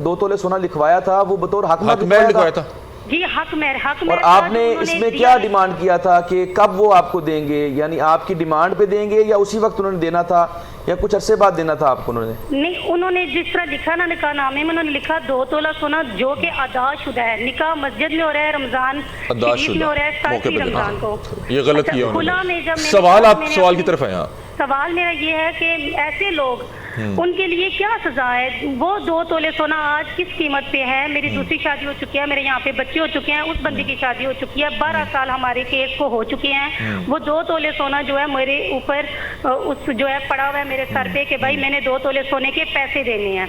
2 تولے سونا لکھوایا تھا وہ بطور حق مہر لکھوایا تھا. جی حق مہر. اور آپ نے اس میں کیا ڈیمانڈ کیا تھا کہ کب وہ آپ کو دیں گے, یعنی آپ کی ڈیمانڈ پہ دیں گے یا اسی وقت انہوں نے دینا تھا یا کچھ عرصے بعد دینا تھا آپ کو؟ انہوں نے نہیں, انہوں نے جس طرح لکھا نا نکاح نامے میں, انہوں نے لکھا 2 تولہ سونا جو کہ ادا شدہ ہے, نکاح مسجد میں ہو رہا ہے رمضان شریف میں ہو رہا ہے 7 رمضان کو. یہ غلط کیا انہوں نے. سوال آپ سوال کی طرف آئے. سوال میرا یہ ہے کہ ایسے لوگ ان کے لیے کیا سزا ہے؟ وہ 2 تولے سونا آج کس قیمت پہ ہے؟ میری دوسری شادی ہو چکی ہے, میرے یہاں پہ بچے ہو چکے ہیں, اس بندی کی شادی ہو چکی ہے, 12 سال ہمارے کیس کو ہو چکے ہیں. وہ 2 تولے سونا جو ہے میرے اوپر اس جو ہے پڑا ہوا ہے میرے سر پہ کہ بھائی میں نے 2 تولے سونے کے پیسے دینے ہیں.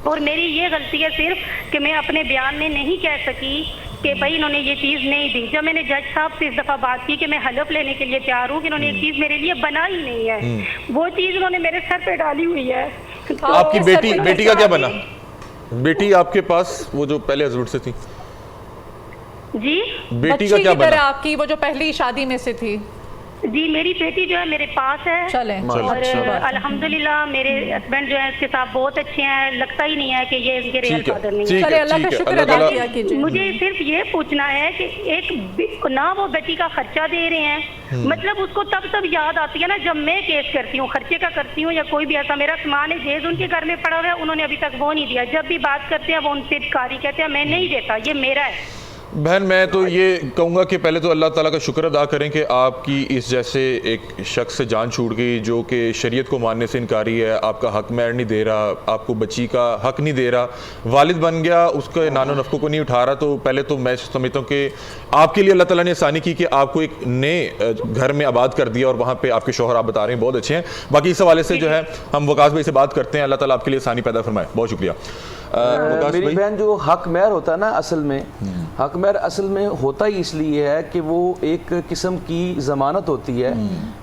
اور میری یہ غلطی ہے صرف کہ میں اپنے بیان میں نہیں کہہ سکی کہ بھائی انہوں نے یہ چیز نہیں دی. جب میں نے جج صاحب سے اس دفعہ بات کی کہ میں حلف لینے کے لیے تیار ہوں کہ انہوں نے ایک چیز میرے لیے بنائی نہیں ہے, وہ چیز انہوں نے میرے سر پہ ڈالی ہوئی ہے. آپ کی بیٹی کا کیا بنا؟ بیٹی آپ کے پاس وہ جو پہلے ہسبینڈ سے تھی, جی بیٹی کا کیا بنا آپ کی, وہ جو پہلی شادی میں سے تھی؟ جی میری بیٹی جو ہے میرے پاس ہے اور الحمدللہ میرے ہسبینڈ جو ہے اس کے ساتھ بہت اچھے ہیں, لگتا ہی نہیں ہے کہ یہ ان کے ریئل فادر نہیں ہے. چلے اللہ کا شکر ادا کیا کیجیے. مجھے صرف یہ پوچھنا ہے کہ ایک نہ وہ بیٹی کا خرچہ دے رہے ہیں, مطلب اس کو تب یاد آتی ہے نا جب میں کیس کرتی ہوں, خرچے کا کرتی ہوں یا کوئی بھی ایسا. میرا سامان ہے جیز ان کے گھر میں پڑا ہوا ہے, انہوں نے ابھی تک وہ نہیں دیا. جب بھی بات کرتے ہیں وہ ان سے کاری کہتے ہیں میں نہیں دیتا, یہ میرا ہے. بہن میں تو یہ کہوں گا کہ پہلے تو اللہ تعالیٰ کا شکر ادا کریں کہ آپ کی اس جیسے ایک شخص سے جان چھوٹ گئی جو کہ شریعت کو ماننے سے انکاری ہے, آپ کا حق مہر نہیں دے رہا, آپ کو بچی کا حق نہیں دے رہا, والد بن گیا, اس کے نان و نفقوں کو نہیں اٹھا رہا. تو پہلے تو میں سمجھتا ہوں کہ آپ کے لیے اللہ تعالیٰ نے آسانی کی کہ آپ کو ایک نئے گھر میں آباد کر دیا, اور وہاں پہ آپ کے شوہر آپ بتا رہے ہیں بہت اچھے ہیں. باقی اس حوالے سے جو ہے ہم وقاص بھائی سے بات کرتے ہیں. اللہ تعالیٰ آپ کے لیے آسانی پیدا فرمائے. بہت شکریہ. میری بہن جو حق مہر ہوتا ہے نا اصل میں، حق مہر اصل میں ہوتا ہی اس لیے ہے کہ وہ ایک قسم کی ضمانت ہوتی ہے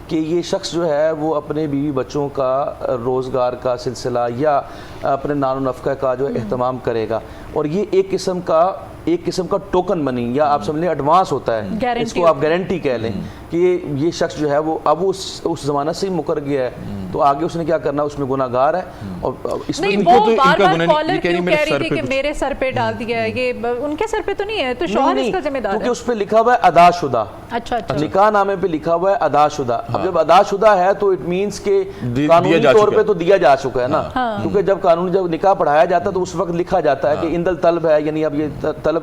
کہ یہ شخص جو ہے وہ اپنے بیوی بچوں کا روزگار کا سلسلہ یا اپنے نان و نفقہ کا جو اہتمام کرے گا، اور یہ ایک قسم کا ٹوکن منی یا آپ سمجھ لیں ایڈوانس ہوتا ہے، اس کو آپ گارنٹی کہہ لیں کہ یہ شخص جو ہے وہ اب اس ضمانت سے ہی مکر گیا ہے، تو آگے اس نے کیا کرنا، اس میں گناہ گار ہے۔ اور اس میں وہ بار بار کالر کیوں کہہ رہی تھی کہ میرے سر پہ ڈال دیا ہے، یہ ان کے سر پہ تو نہیں ہے، تو شوہر اس کا ذمہ دار ہے، کیونکہ اس پہ لکھا ہوا ہے ادا شدہ، اچھا نکاح نامے پہ لکھا ہوا ہے ادا شدہ۔ اب جب ادا شدہ ہے تو اٹ مینس کہ قانونی طور پہ تو دیا جا چکا ہے نا، کیونکہ جب نکاح پڑھایا جاتا ہے تو اس وقت لکھا جاتا ہے کہ اندل طلب ہے، یعنی اب یہ طلب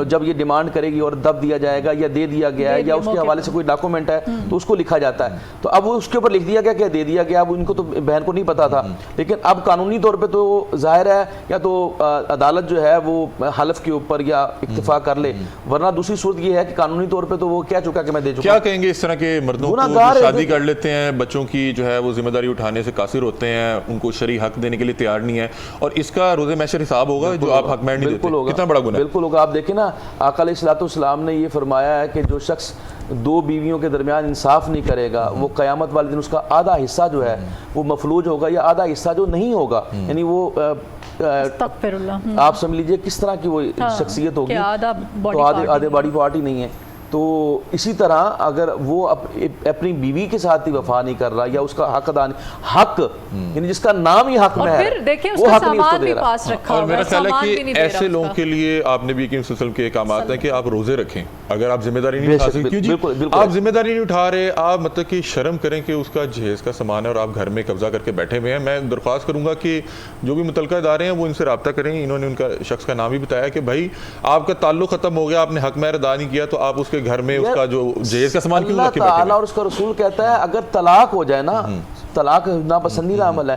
جب یہ ڈیمانڈ کرے گی اور دب دیا جائے گا یا دے دیا گیا ہے یا اس کے حوالے سے کوئی ڈاکومنٹ ہے تو اس کو لکھا جاتا ہے، تو اب اس کے اوپر لکھ دیا گیا کہ دے دیا گیا۔ اب ان کو تو بہن کو نہیں پتا تھا، لیکن اب قانونی طور پہ تو ظاہر ہے یا تو عدالت جو ہے وہ حلف کے اوپر یا اکتفا کر لے، ورنہ دوسری صورت یہ ہے کہ قانونی طور پہ تو وہ کہہ چکا کہ میں دے چکا۔ کیا کہیں گے اس طرح کے مردوں کو جو شادی کر لیتے ہیں، بچوں کی جو ہے وہ ذمہ داری اٹھانے سے قاصر ہوتے ہیں، ان کو شرعی حق دینے کے لیے تیار نہیں ہے، اور اس کا روز محشر حساب ہوگا جو آپ حق مہر نہیں دیتے، کتنا بڑا گناہ ہے؟ بالکل ہوگا۔ آپ دیکھیں نا، آقا علیہ الصلوۃ والسلام نے یہ فرمایا ہے کہ جو شخص دو بیویوں کے درمیان انصاف نہیں کرے گا وہ قیامت والے دن اس کا آدھا حصہ جو ہے وہ مفلوج ہوگا یا آدھا حصہ جو نہیں ہوگا، یعنی وہ استغفر اللہ، آپ سمجھ لیجئے کس طرح کی وہ شخصیت ہوگی، تو آدھے باڈی پارٹ ہی نہیں ہے۔ تو اسی طرح اگر وہ اپنی بیوی کے ساتھ ہی وفا نہیں کر رہا یا اس کا حق ادا حق یعنی جس کا نام ہی حق میں ہے وہ حق نہیں اس کو دے رہا۔ اور میرا خیال ہے کہ ایسے لوگوں کے لیے آپ نے بھی وسلم کے احکامات ہیں کہ آپ روزے رکھیں، اگر آپ ذمہ داری نہیں اٹھا سکتے، کیوں جی آپ ذمہ داری نہیں اٹھا رہے، آپ مطلب کہ شرم کریں کہ اس کا جہیز کا سامان ہے اور آپ گھر میں قبضہ کر کے بیٹھے ہوئے ہیں۔ میں درخواست کروں گا کہ جو بھی متعلقہ ادارے ہیں وہ ان سے رابطہ کریں۔ انہوں نے ان کا شخص کا نام بھی بتایا کہ بھائی آپ کا تعلق ختم ہو گیا، آپ نے حق مہر ادا نہیں کیا، تو آپ اس کے گھر میں اس کا جو جہیز کا سامان کیوں رکھے بیٹھے؟ اللہ تعالیٰ اور اس کا رسول کہتا ہے اگر طلاق ہو جائے نا، طلاق ناپسندیدہ عمل ہے،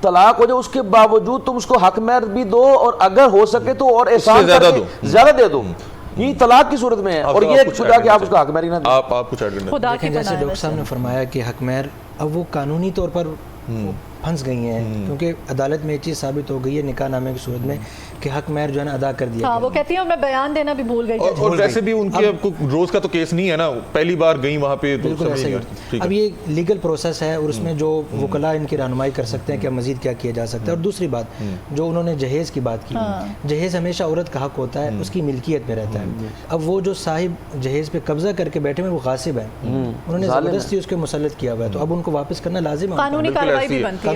طلاق ہو جائے اس کے باوجود تم اس کو حق مہر بھی دو اور اگر ہو سکے تو اور احسان کر کے زیادہ دے دو، یہ طلاق کی صورت میں ہے، اور یہ خدا کہ آپ اس کا حق مہر ہی نہ دیں۔ آپ کچھ ایڈ کرنا دیکھیں جیسے ڈاکٹر صاحب نے فرمایا کہ حق مہر اب وہ قانونی طور پر پھنس گئی ہیں، کیونکہ عدالت میں یہ چیز ثابت ہو گئی ہے نکاح نامے کی صورت میں کہ حق مہر جو ہے نا ادا کر دیا ہاں، وہ کہتی ہیں میں بیان دینا بھی بھول گئی، اور ویسے بھی ان کے روز کا تو کیس نہیں ہے نا، پہلی بار گئی وہاں پہ تو بالکل ایسا ہی۔ اب یہ لیگل پروسیس ہے اور اس میں جو وکلاء ان کی رہنمائی کر سکتے ہیں کہ مزید کیا کیا جا سکتا ہے۔ اور دوسری بات جو انہوں نے جہیز کی بات کی، جہیز ہمیشہ عورت کا حق ہوتا ہے، اس کی ملکیت میں رہتا ہے۔ اب وہ جو صاحب جہیز پہ قبضہ کر کے بیٹھے ہوئے وہ غاصب ہیں، انہوں نے زبردستی اس کے مسلط کیا ہوا ہے، تو اب ان کو واپس کرنا لازم ہے، قانونی کارروائی بھی بنتی ہے۔